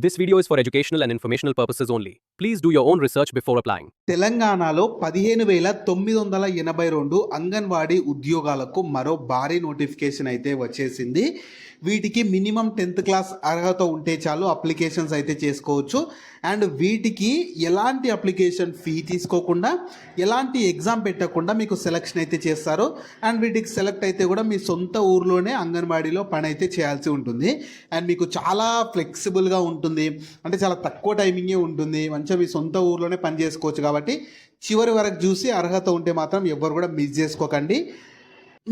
This video is for educational and informational purposes only. Please do your own research before applying. తెలంగాణలో 15,982 అంగన్వాడీ ఉద్యోగాలకు మరో భారీ notification అయితే వచ్చేసింది. వీటికి మినిమం 10th క్లాస్ అర్హత ఉంటే చాలు అప్లికేషన్స్ అయితే చేసుకోవచ్చు. అండ్ వీటికి ఎలాంటి అప్లికేషన్ ఫీ తీసుకోకుండా ఎలాంటి ఎగ్జామ్ పెట్టకుండా మీకు సెలక్షన్ అయితే చేస్తారు. అండ్ వీటికి సెలెక్ట్ అయితే కూడా మీ సొంత ఊర్లోనే అంగన్వాడీలో పని అయితే చేయాల్సి ఉంటుంది. అండ్ మీకు చాలా ఫ్లెక్సిబుల్గా ఉంటుంది, అంటే చాలా తక్కువ టైమింగే ఉంటుంది. మంచిగా మీ సొంత ఊర్లోనే పని చేసుకోవచ్చు. కాబట్టి చివరి వరకు చూసి అర్హత ఉంటే మాత్రం ఎవ్వరు కూడా మిస్ చేసుకోకండి.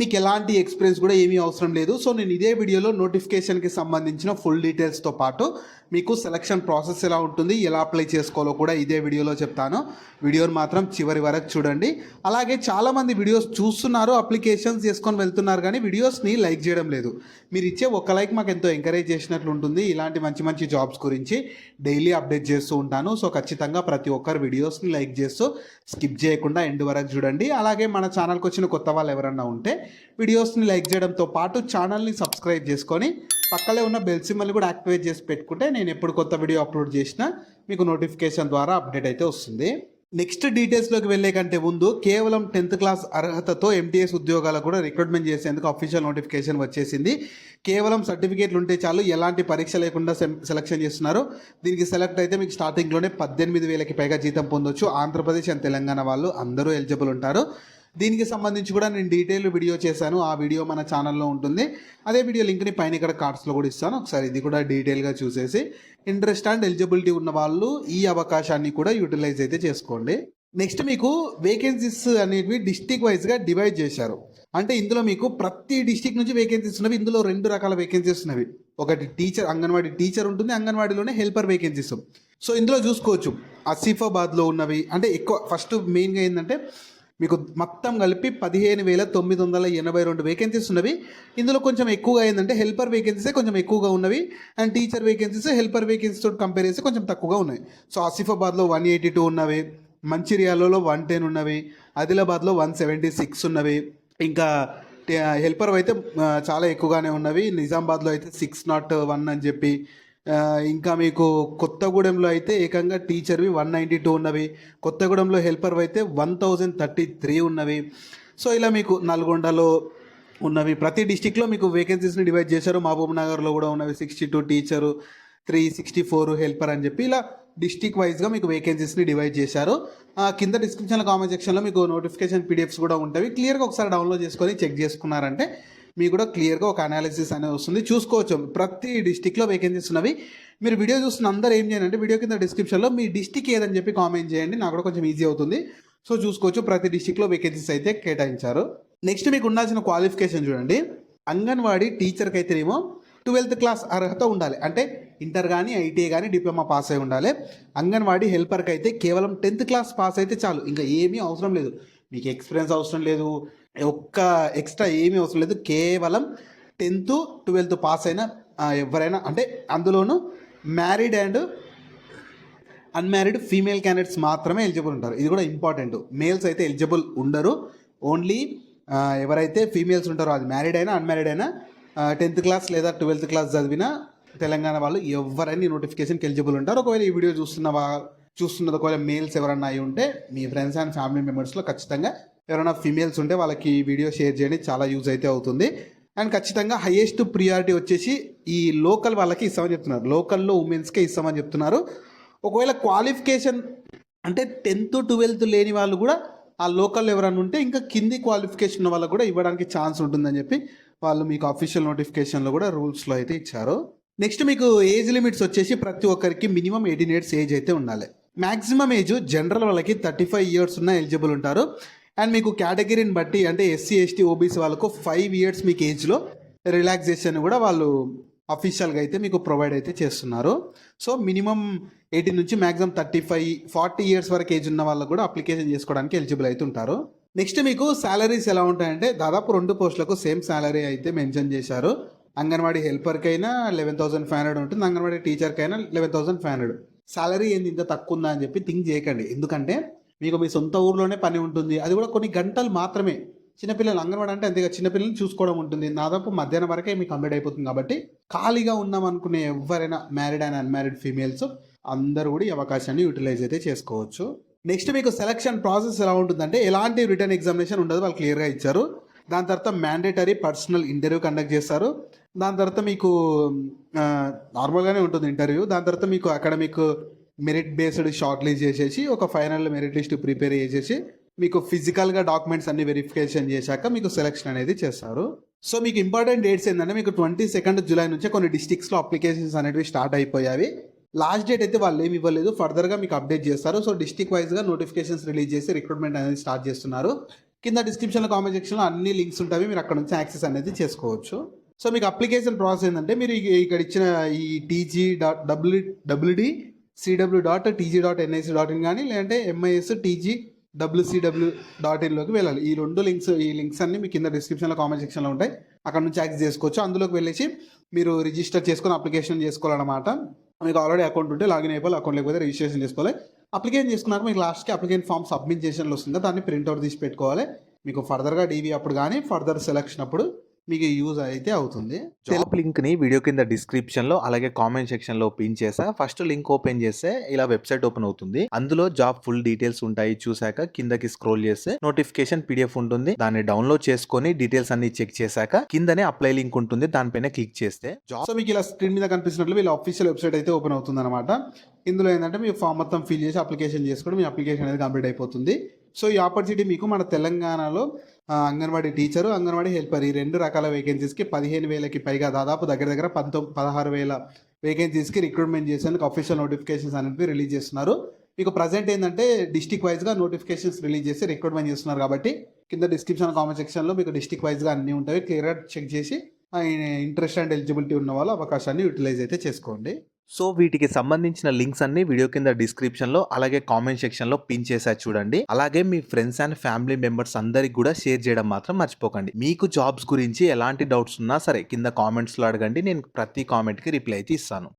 మీకు ఎలాంటి ఎక్స్పీరియన్స్ కూడా ఏమీ అవసరం లేదు. సో నేను ఇదే వీడియోలో నోటిఫికేషన్కి సంబంధించిన ఫుల్ డీటెయిల్స్తో పాటు మీకు సెలక్షన్ ప్రాసెస్ ఎలా ఉంటుంది, ఎలా అప్లై చేసుకోవాలో కూడా ఇదే వీడియోలో చెప్తాను. వీడియోని మాత్రం చివరి వరకు చూడండి. అలాగే చాలామంది వీడియోస్ చూస్తున్నారు, అప్లికేషన్స్ చేసుకొని వెళ్తున్నారు, కానీ వీడియోస్ని లైక్ చేయడం లేదు. మీరు ఇచ్చే ఒక లైక్ మాకు ఎంతో ఎంకరేజ్ చేసినట్లు ఉంటుంది. ఇలాంటి మంచి మంచి జాబ్స్ గురించి డైలీ అప్డేట్ చేస్తూ ఉంటాను. సో ఖచ్చితంగా ప్రతి ఒక్కరు వీడియోస్ని లైక్ చేస్తూ స్కిప్ చేయకుండా ఎండ్ వరకు చూడండి. అలాగే మన ఛానల్కి వచ్చిన కొత్త వాళ్ళు ఎవరన్నా ఉంటే వీడియోస్ని లైక్ చేయడంతో పాటు ఛానల్ని సబ్స్క్రైబ్ చేసుకొని పక్కనే ఉన్న బెల్ సింబల్ కూడా యాక్టివేట్ చేసి పెట్టుకుంటే నేను ఎప్పుడు కొత్త వీడియో అప్లోడ్ చేసినా మీకు నోటిఫికేషన్ ద్వారా అప్డేట్ అయితే వస్తుంది. నెక్స్ట్ డీటెయిల్స్లోకి వెళ్ళే కంటే ముందు కేవలం 10th క్లాస్ అర్హతతో ఎంటీఎస్ ఉద్యోగాలకు కూడా రిక్రూట్మెంట్ చేసేందుకు అఫీషియల్ నోటిఫికేషన్ వచ్చేసింది. కేవలం సర్టిఫికేట్లు ఉంటే చాలు, ఎలాంటి పరీక్ష లేకుండా సెలక్షన్ చేస్తున్నారు. దీనికి సెలెక్ట్ అయితే మీకు స్టార్టింగ్లోనే 18,000కి పైగా జీతం పొందొచ్చు. ఆంధ్రప్రదేశ్ అండ్ తెలంగాణ వాళ్ళు అందరూ ఎలిజిబుల్ ఉంటారు. దీనికి సంబంధించి కూడా నేను డీటెయిల్ వీడియో చేశాను. ఆ వీడియో మన ఛానల్లో ఉంటుంది. అదే వీడియో లింక్ని పైన ఇక్కడ కార్డ్స్లో కూడా ఇస్తాను. ఒకసారి ఇది కూడా డీటెయిల్గా చూసేసి ఇంట్రెస్ట్ అండ్ ఎలిజిబిలిటీ ఉన్న వాళ్ళు ఈ అవకాశాన్ని కూడా యూటిలైజ్ అయితే చేసుకోండి. నెక్స్ట్ మీకు వేకెన్సీస్ అనేవి డిస్టిక్ వైజ్గా డివైడ్ చేశారు. అంటే ఇందులో మీకు ప్రతి డిస్టిక్ నుంచి వేకెన్సీస్ ఉన్నవి. ఇందులో 2 రకాల వేకెన్సీస్ ఉన్నవి. ఒకటి టీచర్, అంగన్వాడీ టీచర్ ఉంటుంది, అంగన్వాడీలోనే హెల్పర్ వేకెన్సీస్. సో ఇందులో చూసుకోవచ్చు ఆసిఫాబాద్లో ఉన్నవి. అంటే ఎక్కువ ఫస్ట్ మెయిన్గా ఏంటంటే మీకు మొత్తం కలిపి 15,982 వేకెన్సీస్ ఉన్నవి. ఇందులో కొంచెం ఎక్కువగా ఏంటంటే హెల్పర్ వేకెన్సీసే కొంచెం ఎక్కువగా ఉన్నవి. అండ్ టీచర్ వేకెన్సీస్ హెల్పర్ వేకెన్సీతో కంపేర్ చేస్తే కొంచెం తక్కువగా ఉన్నాయి. సో ఆసిఫాబాద్లో 182 ఉన్నవి, మంచిర్యాలలో 110 ఉన్నవి, ఆదిలాబాద్లో 176 ఉన్నవి. ఇంకా హెల్పర్ అయితే చాలా ఎక్కువగానే ఉన్నవి. నిజామాబాద్లో అయితే 601 అని చెప్పి, ఇంకా మీకు కొత్తగూడెంలో అయితే ఏకంగా టీచర్వి 192 ఉన్నవి. కొత్తగూడెంలో హెల్పర్ అయితే 1033 ఉన్నవి. సో ఇలా మీకు నల్గొండలో ఉన్నవి. ప్రతి డిస్టిక్లో మీకు వేకెన్సీస్ని డివైడ్ చేశారు. మహబూబ్ నగర్లో కూడా ఉన్నవి 62 టీచరు, 364 హెల్పర్ అని చెప్పి ఇలా డిస్టిక్ వైజ్గా మీకు వేకెన్సీస్ని డివైడ్ చేశారు. కింద డిస్క్రిప్షన్లో కామెంట్ సెక్షన్లో మీకు నోటిఫికేషన్ పీడిఎఫ్స్ కూడా ఉంటాయి. క్లియర్గా ఒకసారి డౌన్లోడ్ చేసుకొని చెక్ చేసుకున్నారంటే మీకు కూడా క్లియర్గా ఒక అనాలిసిస్ అనేది వస్తుంది. చూసుకోవచ్చు ప్రతి డిస్టిక్లో వేకెన్సీస్ ఉన్నవి. మీరు వీడియో చూస్తున్న అందరూ ఏం చేయండి అంటే వీడియో కింద డిస్క్రిప్షన్లో మీ డిస్టిక్ ఏదని చెప్పి కామెంట్ చేయండి. నాకు కూడా కొంచెం ఈజీ అవుతుంది. సో చూసుకోవచ్చు ప్రతి డిస్టిక్లో వేకెన్సీస్ అయితే కేటాయించారు. నెక్స్ట్ మీకు ఉండాల్సిన క్వాలిఫికేషన్ చూడండి. అంగన్వాడీ టీచర్కి అయితేనేమో 12th క్లాస్ అర్హత ఉండాలి. అంటే ఇంటర్ కానీ ఐటీఐ కానీ డిప్లొమా పాస్ అయి ఉండాలి. అంగన్వాడీ హెల్పర్కి అయితే కేవలం 10th క్లాస్ పాస్ అయితే చాలు, ఇంకా ఏమీ అవసరం లేదు. మీకు ఎక్స్పీరియన్స్ అవసరం లేదు, ఒక్క ఎక్స్ట్రా ఏమీ అవసరం లేదు. కేవలం 10th 12th పాస్ అయిన ఎవరైనా, అంటే అందులోనూ married and unmarried female candidates మాత్రమే ఎలిజిబుల్ ఉంటారు. ఇది కూడా ఇంపార్టెంట్. మేల్స్ అయితే ఎలిజిబుల్ ఉండరు. ఓన్లీ ఎవరైతే ఫీమేల్స్ ఉంటారో, అది మ్యారీడ్ అయినా అన్మ్యారీడ్ అయినా 10th క్లాస్ లేదా 12th క్లాస్ చదివిన తెలంగాణ వాళ్ళు ఎవరైనా నోటిఫికేషన్కి ఎలిజిబుల్ ఉంటారు. ఒకవేళ ఈ వీడియో చూస్తున్నది ఒకవేళ మేల్స్ ఎవరన్నా అయి ఉంటే మీ ఫ్రెండ్స్ అండ్ ఫ్యామిలీ మెంబర్స్లో ఖచ్చితంగా ఎవరైనా ఫీమేల్స్ ఉంటే వాళ్ళకి ఈ వీడియో షేర్ చేయండి, చాలా యూజ్ అయితే అవుతుంది. అండ్ ఖచ్చితంగా హైయెస్ట్ ప్రియారిటీ వచ్చేసి ఈ లోకల్ వాళ్ళకి ఇస్తామని చెప్తున్నారు. లోకల్లో ఉమెన్స్కే ఇస్తామని చెప్తున్నారు. ఒకవేళ క్వాలిఫికేషన్ అంటే 10th 12th లేని వాళ్ళు కూడా ఆ లోకల్లో ఎవరైనా ఉంటే ఇంకా కింది క్వాలిఫికేషన్ ఉన్న వాళ్ళకు కూడా ఇవ్వడానికి ఛాన్స్ ఉంటుందని చెప్పి వాళ్ళు మీకు అఫీషియల్ నోటిఫికేషన్లో కూడా రూల్స్లో అయితే ఇచ్చారు. నెక్స్ట్ మీకు ఏజ్ లిమిట్స్ వచ్చేసి ప్రతి ఒక్కరికి మినిమం 18 years ఏజ్ అయితే ఉండాలి. మ్యాక్సిమం ఏజ్ జనరల్ వాళ్ళకి 35 years ఉన్న ఎలిజిబుల్ ఉంటారు. అండ్ మీకు కేటగిరీని బట్టి అంటే SC ST OBC వాళ్ళకు 5 years మీకు ఏజ్లో రిలాక్సేషన్ కూడా వాళ్ళు అఫీషియల్గా అయితే మీకు ప్రొవైడ్ అయితే చేస్తున్నారు. సో మినిమం 18 నుంచి మ్యాక్సిమం 35-40 years వరకు ఏజ్ ఉన్న వాళ్ళకు కూడా అప్లికేషన్ చేసుకోవడానికి ఎలిజిబుల్ అయితే ఉంటారు. నెక్స్ట్ మీకు శాలరీస్ ఎలా ఉంటాయంటే దాదాపు 2 పోస్టులకు సేమ్ శాలరీ అయితే మెన్షన్ చేశారు. అంగన్వాడీ హెల్పర్కి అయినా 11,500 ఉంటుంది, అంగన్వాడీ టీచర్కి అయినా 11,500. శాలరీ ఏంది ఇంత తక్కువ ఉందా అని చెప్పి థింక్ చేయకండి. ఎందుకంటే మీకు మీ సొంత ఊర్లోనే పని ఉంటుంది, అది కూడా కొన్ని గంటలు మాత్రమే. చిన్నపిల్లలు అంగన్వాడీ అంటే అంతేగా చిన్నపిల్లల్ని చూసుకోవడం ఉంటుంది. దాదాపు మధ్యాహ్నం వరకే మీకు కంప్లీట్ అయిపోతుంది. కాబట్టి ఖాళీగా ఉన్నాం అనుకునే ఎవరైనా మ్యారీడ్ అండ్ అన్మ్యారీడ్ ఫీమేల్స్ అందరూ కూడా ఈ అవకాశాన్ని యూటిలైజ్ అయితే చేసుకోవచ్చు. నెక్స్ట్ మీకు సెలక్షన్ ప్రాసెస్ ఎలా ఉంటుందంటే ఎలాంటి రిటర్న్ ఎగ్జామినేషన్ ఉండదు, వాళ్ళు క్లియర్గా ఇచ్చారు. దాని తర్వాత మ్యాండేటరీ పర్సనల్ ఇంటర్వ్యూ కండక్ట్ చేస్తారు. దాని తర్వాత మీకు నార్మల్గానే ఉంటుంది ఇంటర్వ్యూ. దాని తర్వాత మీకు academic merit based short list చేసేసి ఒక ఫైనల్ మెరిట్ లిస్ట్ ప్రిపేర్ చేసేసి మీకు ఫిజికల్గా డాక్యుమెంట్స్ అన్ని వెరిఫికేషన్ చేశాక మీకు సెలక్షన్ అనేది చేస్తారు. సో మీకు ఇంపార్టెంట్ డేట్స్ ఏంటంటే మీకు 22 జూలై నుంచే కొన్ని డిస్ట్రిక్ట్స్లో అప్లికేషన్స్ అనేవి స్టార్ట్ అయిపోయాయి. లాస్ట్ డేట్ అయితే వాళ్ళు ఏమి ఇవ్వలేదు, ఫర్దర్గా మీకు అప్డేట్ చేస్తారు. సో డిస్ట్రిక్ట్ వైజ్గా నోటిఫికేషన్స్ రిలీజ్ చేసి రిక్రూట్మెంట్ అనేది స్టార్ట్ చేస్తున్నారు. కింద డిస్క్రిప్షన్లో కామెంట్ సెక్షన్లో అన్ని లింక్స్ ఉంటాయి, మీరు అక్కడ నుంచి యాక్సెస్ అనేది చేసుకోవచ్చు. సో మీకు అప్లికేషన్ ప్రాసెస్ ఏంటంటే మీరు ఇక్కడ ఇచ్చిన ఈ tg.wcw.tg.nic.in కానీ లేదంటే MISTGWCW.in వెళ్ళాలి. ఈ లింక్స్ అన్ని మీ కింద డిస్క్రిప్షన్లో కామెంట్ సెక్షన్లో ఉంటాయి, అక్కడ నుంచి యాక్సెస్ చేసుకోవచ్చు. అందులోకి వెళ్ళేసి మీరు రిజిస్టర్ చేసుకొని అప్లికేషన్ చేసుకోవాలన్నమాట. మీకు ఆల్రెడీ అకౌంట్ ఉంటే లాగిన్ అయిపోవాలి, అకౌంట్ లేకపోతే రిజిస్ట్రేషన్ చేసుకోవాలి. అప్లికేషన్ చేసుకున్నాక మీకు లాస్ట్కి అప్లికేషన్ ఫామ్ సబ్మిట్ చేసినట్లు వస్తుంది, దాన్ని ప్రింట్అవుట్ తీసి పెట్టుకోవాలి. మీకు ఫర్దర్గా డీవీ అప్పుడు కానీ ఫర్దర్ సెలక్షన్ అప్పుడు మీకు యూజ్ అయితే అవుతుంది. జాబ్ లింక్ ని వీడియో కింద డిస్క్రిప్షన్ లో అలాగే కామెంట్ సెక్షన్ లో పిన్ చేసా. ఫస్ట్ లింక్ ఓపెన్ చేస్తే ఇలా వెబ్సైట్ ఓపెన్ అవుతుంది. అందులో జాబ్ ఫుల్ డీటెయిల్స్ ఉంటాయి. చూసాక కిందకి స్క్రోల్ చేస్తే నోటిఫికేషన్ PDF ఉంటుంది, దాన్ని డౌన్లోడ్ చేసుకొని డీటెయిల్స్ అన్ని చెక్ చేశాక కిందనే అప్లై లింక్ ఉంటుంది, దానిపైన క్లిక్ చేస్తే సో మీకు ఇలా స్క్రీన్ మీద కనిపిస్తున్నట్లు వీళ్ళ అఫీషియల్ వెబ్సైట్ అయితే ఓపెన్ అవుతుంది అనమాట. ఇందులో ఏంటంటే మీ ఫామ్ మొత్తం ఫిల్ చేసి అప్లికేషన్ చేసుకోవడం, మీ అప్లికేషన్ అనేది కంప్లీట్ అయిపోతుంది. సో ఈ ఆపర్చునిటీ మీకు మన తెలంగాణలో అంగన్వాడీ టీచరు, అంగన్వాడీ హెల్పర్ ఈ 2 రకాల వేకెన్సీస్కి 15,000కి పైగా దాదాపు దగ్గర 16,000 వేకెన్సీస్కి రిక్రూట్మెంట్ చేసేందుకు అఫీషియల్ నోటిఫికేషన్స్ అనేవి రిలీజ్ చేస్తున్నారు. మీకు ప్రజెంట్ ఏంటంటే డిస్ట్రిక్ట్ వైజ్గా నోటిఫికేషన్స్ రిలీజ్ చేసి రిక్రూట్మెంట్ చేస్తున్నారు కాబట్టి కింద డిస్క్రిప్షన్ కామెంట్ సెక్షన్లో మీకు డిస్ట్రిక్ట్ వైజ్గా అన్నీ ఉంటాయి, క్లియర్గా చెక్ చేసి ఇంట్రెస్ట్ అండ్ ఎలిజిబిలిటీ ఉన్న వాళ్ళు అవకాశాన్ని యూటిలైజ్ అయితే చేసుకోండి. సో వీటికి సంబంధించిన లింక్స్ అన్ని వీడియో కింద డిస్క్రిప్షన్ లో అలాగే కామెంట్ సెక్షన్ లో పిన్ చేసా చూడండి. అలాగే మీ ఫ్రెండ్స్ అండ్ ఫ్యామిలీ మెంబర్స్ అందరికి కూడా షేర్ చేయడం మాత్రం మర్చిపోకండి. మీకు జాబ్స్ గురించి ఎలాంటి డౌట్స్ ఉన్నా సరే కింద కామెంట్స్ లో అడగండి, నేను ప్రతి కామెంట్ కి రిప్లై అయితే ఇస్తాను.